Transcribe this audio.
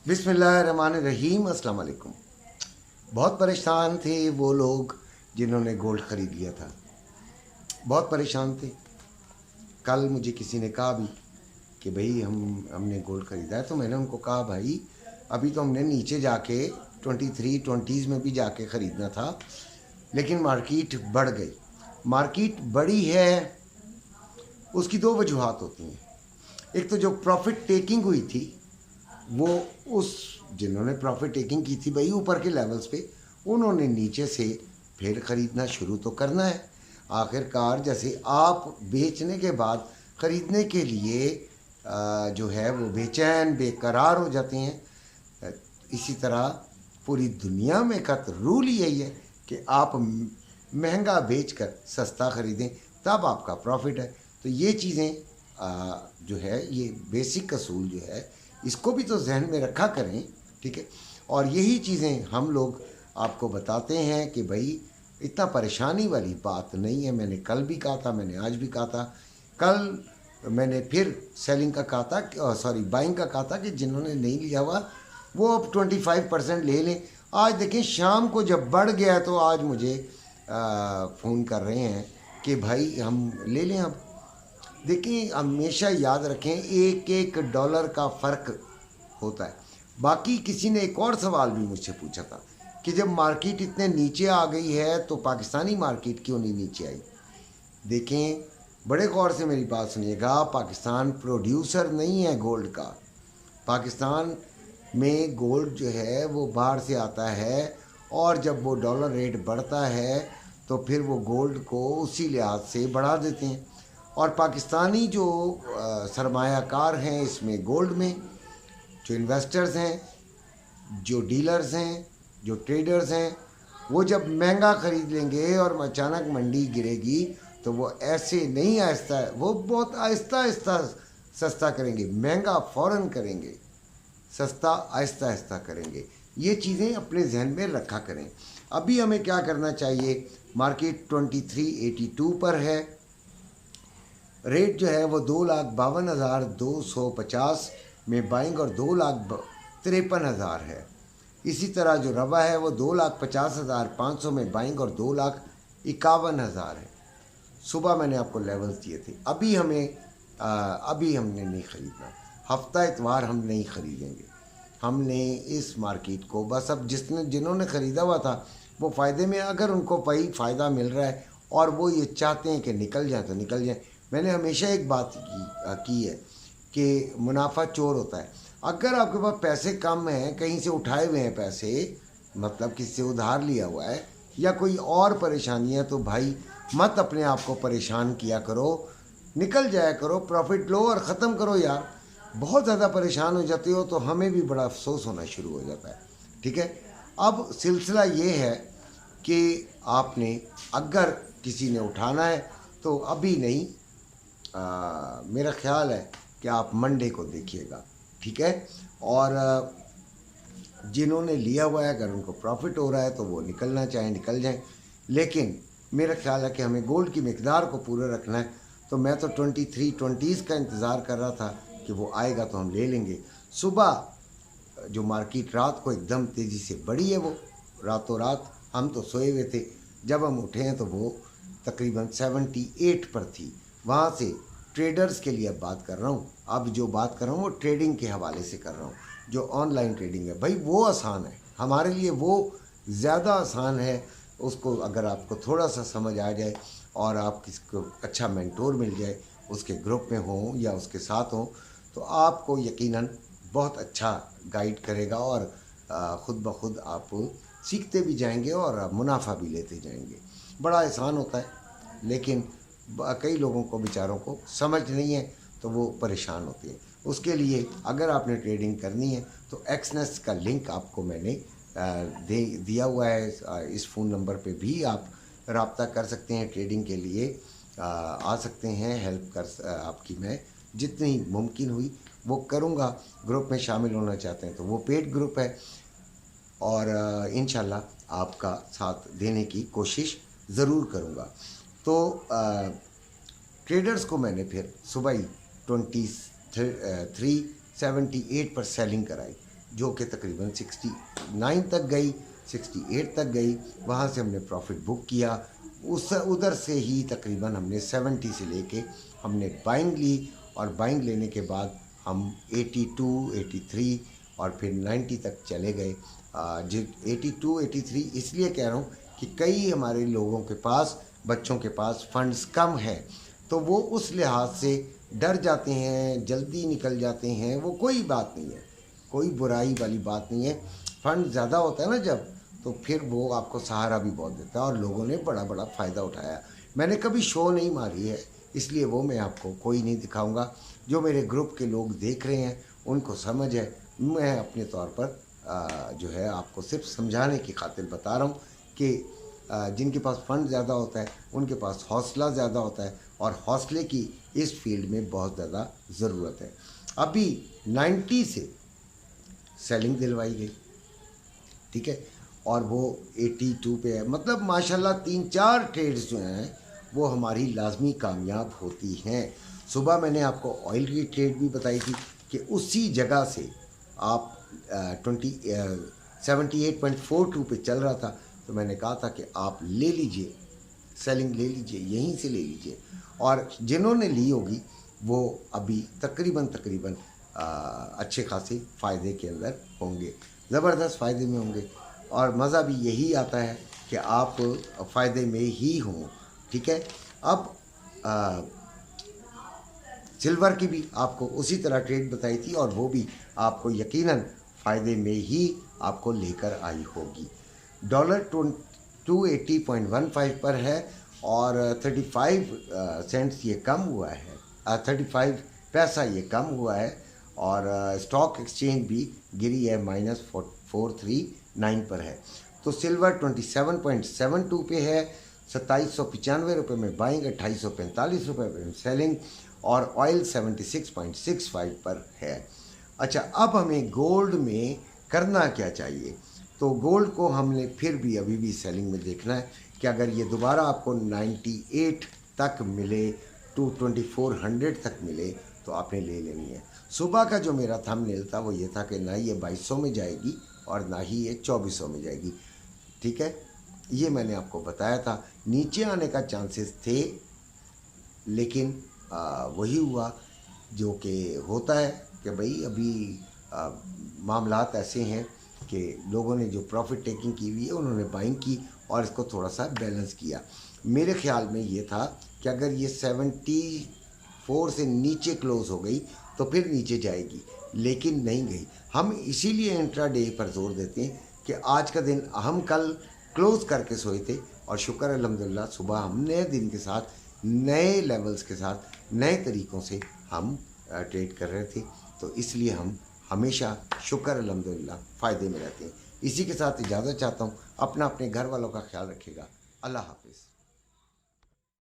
बिस्मिल्लाहिर्रहमानिर्रहीम। अस्सलाम वालेकुम। बहुत परेशान थे वो लोग जिन्होंने गोल्ड ख़रीद लिया था, बहुत परेशान थे। कल मुझे किसी ने कहा भी कि भाई हमने गोल्ड ख़रीदा है, तो मैंने उनको कहा भाई अभी तो हमने नीचे जाके 23-20s में भी जाके ख़रीदना था, लेकिन मार्केट बढ़ गई। मार्केट बढ़ी है, उसकी दो वजूहात होती हैं। एक तो जो प्रॉफिट टेकिंग हुई थी वो उस जिन्होंने प्रॉफिट टेकिंग की थी भाई ऊपर के लेवल्स पे, उन्होंने नीचे से फिर ख़रीदना शुरू तो करना है। आखिरकार जैसे आप बेचने के बाद ख़रीदने के लिए जो है वो बेचैन बेकरार हो जाते हैं, इसी तरह पूरी दुनिया में का रूल यही है कि आप महंगा बेचकर सस्ता ख़रीदें, तब आपका प्रॉफिट है। तो ये चीज़ें जो है, ये बेसिक असूल जो है, इसको भी तो जहन में रखा करें, ठीक है। और यही चीज़ें हम लोग आपको बताते हैं कि भाई इतना परेशानी वाली बात नहीं है। मैंने कल भी कहा था, मैंने आज भी कहा था, कल मैंने फिर सेलिंग का कहा था, सॉरी बाइंग का कहा था कि जिन्होंने नहीं लिया हुआ वो अब 25% ले लें। आज देखें शाम को जब बढ़ गया तो आज मुझे फ़ोन कर रहे हैं कि भाई हम ले लें। अब देखिए, हमेशा याद रखें एक एक डॉलर का फ़र्क होता है। बाकी किसी ने एक और सवाल भी मुझसे पूछा था कि जब मार्केट इतने नीचे आ गई है तो पाकिस्तानी मार्केट क्यों नहीं नीचे आई। देखें, बड़े गौर से मेरी बात सुनिएगा, पाकिस्तान प्रोड्यूसर नहीं है गोल्ड का। पाकिस्तान में गोल्ड जो है वो बाहर से आता है, और जब वो डॉलर रेट बढ़ता है तो फिर वो गोल्ड को उसी लिहाज से बढ़ा देते हैं। और पाकिस्तानी जो सरमायाकार हैं इसमें गोल्ड में, जो इन्वेस्टर्स हैं, जो डीलर्स हैं, जो ट्रेडर्स हैं, वो जब महंगा ख़रीद लेंगे और अचानक मंडी गिरेगी तो वो ऐसे नहीं, आहिस्ता, वो बहुत आहिस्ता आहिस्ता सस्ता करेंगे। महंगा फ़ौरन करेंगे, सस्ता आहिस्ता आहिस्ता करेंगे। ये चीज़ें अपने जहन में रखा करें। अभी हमें क्या करना चाहिए, मार्केट 2382 पर है, रेट जो है वो 2,52,250 में बाइंग और 2,53,000 है। इसी तरह जो रवा है वो 2,50,500 में बाइंग और 2,51,000 है। सुबह मैंने आपको लेवल्स दिए थे। अभी हमने नहीं ख़रीदना, हफ्ता इतवार हम नहीं ख़रीदेंगे। हमने इस मार्केट को बस, अब जिन्होंने ख़रीदा हुआ था वो फ़ायदे में, अगर उनको भाई फ़ायदा मिल रहा है और वो ये चाहते हैं कि निकल जाए तो निकल जाए। मैंने हमेशा एक बात की है कि मुनाफा चोर होता है। अगर आपके पास पैसे कम हैं, कहीं से उठाए हुए हैं पैसे, मतलब किसी से उधार लिया हुआ है या कोई और परेशानी है, तो भाई मत अपने आप को परेशान किया करो, निकल जाया करो, प्रॉफिट लो और ख़त्म करो यार। बहुत ज़्यादा परेशान हो जाते हो तो हमें भी बड़ा अफसोस होना शुरू हो जाता है, ठीक है। अब सिलसिला ये है कि आपने अगर किसी ने उठाना है तो अभी नहीं, मेरा ख्याल है कि आप मंडे को देखिएगा, ठीक है। और जिन्होंने लिया हुआ है अगर उनको प्रॉफिट हो रहा है तो वो निकलना चाहें निकल जाएं, लेकिन मेरा ख्याल है कि हमें गोल्ड की मिकदार को पूरा रखना है। तो मैं तो 2320 का इंतज़ार कर रहा था कि वो आएगा तो हम ले लेंगे। सुबह जो मार्केट रात को एकदम तेज़ी से बढ़ी है, वो रातों रात, हम तो सोए हुए थे, जब हम उठे हैं तो वो तकरीबन 78 पर थी। वहाँ से ट्रेडर्स के लिए अब बात कर रहा हूँ, अब जो बात कर रहा हूँ वो ट्रेडिंग के हवाले से कर रहा हूँ। जो ऑनलाइन ट्रेडिंग है भाई वो आसान है, हमारे लिए वो ज़्यादा आसान है। उसको अगर आपको थोड़ा सा समझ आ जाए और आप किसको अच्छा मेंटोर मिल जाए, उसके ग्रुप में हो या उसके साथ हो, तो आपको यकीनन बहुत अच्छा गाइड करेगा और ख़ुद ब खुद आप सीखते भी जाएंगे और मुनाफा भी लेते जाएंगे। बड़ा आसान होता है, लेकिन कई लोगों को बेचारों को समझ नहीं है तो वो परेशान होते हैं। उसके लिए अगर आपने ट्रेडिंग करनी है तो एक्सनेस का लिंक आपको मैंने दिया हुआ है। इस फ़ोन नंबर पे भी आप रब्ता कर सकते हैं, ट्रेडिंग के लिए आ सकते हैं। हेल्प कर आपकी मैं जितनी मुमकिन हुई वो करूँगा। ग्रुप में शामिल होना चाहते हैं तो वो पेड ग्रुप है, और इंशाल्लाह आपका साथ देने की कोशिश ज़रूर करूँगा। तो ट्रेडर्स को मैंने फिर सुबह ही 2378 पर सेलिंग कराई। जो कि तकरीबन 69 तक गई, 68 तक गई। वहाँ से हमने प्रॉफिट बुक किया। उस उधर से ही तकरीबन हमने 70 से लेके हमने बाइंग ली, और बाइंग लेने के बाद हम 82, 83 और फिर 90 तक चले गए। जो 82, 83 इसलिए कह रहा हूँ कि कई हमारे लोगों के पास, बच्चों के पास फंड्स कम है, तो वो उस लिहाज से डर जाते हैं, जल्दी निकल जाते हैं। वो कोई बात नहीं है, कोई बुराई वाली बात नहीं है। फंड ज़्यादा होता है ना जब, तो फिर वो आपको सहारा भी बहुत देता है, और लोगों ने बड़ा बड़ा फ़ायदा उठाया। मैंने कभी शो नहीं मारी है, इसलिए वो मैं आपको कोई नहीं दिखाऊंगा। जो मेरे ग्रुप के लोग देख रहे हैं उनको समझ है, मैं अपने तौर पर जो है आपको सिर्फ समझाने की खातिर बता रहा हूँ कि जिनके पास फंड ज़्यादा होता है उनके पास हौसला ज़्यादा होता है, और हौसले की इस फील्ड में बहुत ज़्यादा ज़रूरत है। अभी 90 से सेलिंग दिलवाई गई, ठीक है, और वो 82 पे है। मतलब माशाल्लाह 3-4 ट्रेड्स जो हैं वो हमारी लाजमी कामयाब होती हैं। सुबह मैंने आपको ऑयल की ट्रेड भी बताई थी कि उसी जगह से आप 78.42 पे चल रहा था, तो मैंने कहा था कि आप ले लीजिए, सेलिंग ले लीजिए, यहीं से ले लीजिए। और जिन्होंने ली होगी वो अभी तकरीबन अच्छे खासे फ़ायदे के अंदर होंगे, ज़बरदस्त फ़ायदे में होंगे। और मज़ा भी यही आता है कि आप फ़ायदे में ही हों, ठीक है। अब सिल्वर की भी आपको उसी तरह ट्रेड बताई थी, और वो भी आपको यकीनन फ़ायदे में ही आपको लेकर आई होगी। डॉलर 280.15 पर है, और 35 सेंट्स ये कम हुआ है, 35 पैसा ये कम हुआ है। और स्टॉक एक्सचेंज भी गिरी है, -439 पर है। तो सिल्वर 27.72 पे है, 2795 रुपये में बाइंग, 2845 रुपये में सेलिंग, और ऑयल 76.65 पर है। अच्छा, अब हमें गोल्ड में करना क्या चाहिए? तो गोल्ड को हमने फिर भी अभी भी सेलिंग में देखना है कि अगर ये दोबारा आपको 98 तक मिले, 2400 तक मिले, तो आपने ले लेनी है। सुबह का जो मेरा थंबनेल था वो ये था कि ना ये 2200 में जाएगी और ना ही ये 2400 में जाएगी, ठीक है। ये मैंने आपको बताया था। नीचे आने का चांसेस थे, लेकिन वही हुआ जो कि होता है कि भाई अभी मामलात ऐसे हैं कि लोगों ने जो प्रॉफिट टेकिंग की हुई है उन्होंने बाइंग की और इसको थोड़ा सा बैलेंस किया। मेरे ख्याल में ये था कि अगर ये 74 से नीचे क्लोज़ हो गई तो फिर नीचे जाएगी, लेकिन नहीं गई। हम इसीलिए इंट्राडे पर जोर देते हैं कि आज का दिन हम कल क्लोज़ करके सोए थे, और शुक्र अल्हम्दुलिल्लाह सुबह हम नए दिन के साथ, नए लेवल्स के साथ, नए तरीक़ों से हम ट्रेड कर रहे थे। तो इसलिए हम हमेशा शुक्र अल्हम्दुलिल्लाह फ़ायदे में रहते हैं। इसी के साथ इजाज़त चाहता हूँ। अपना अपने घर वालों का ख्याल रखिएगा। अल्लाह हाफ़िज़।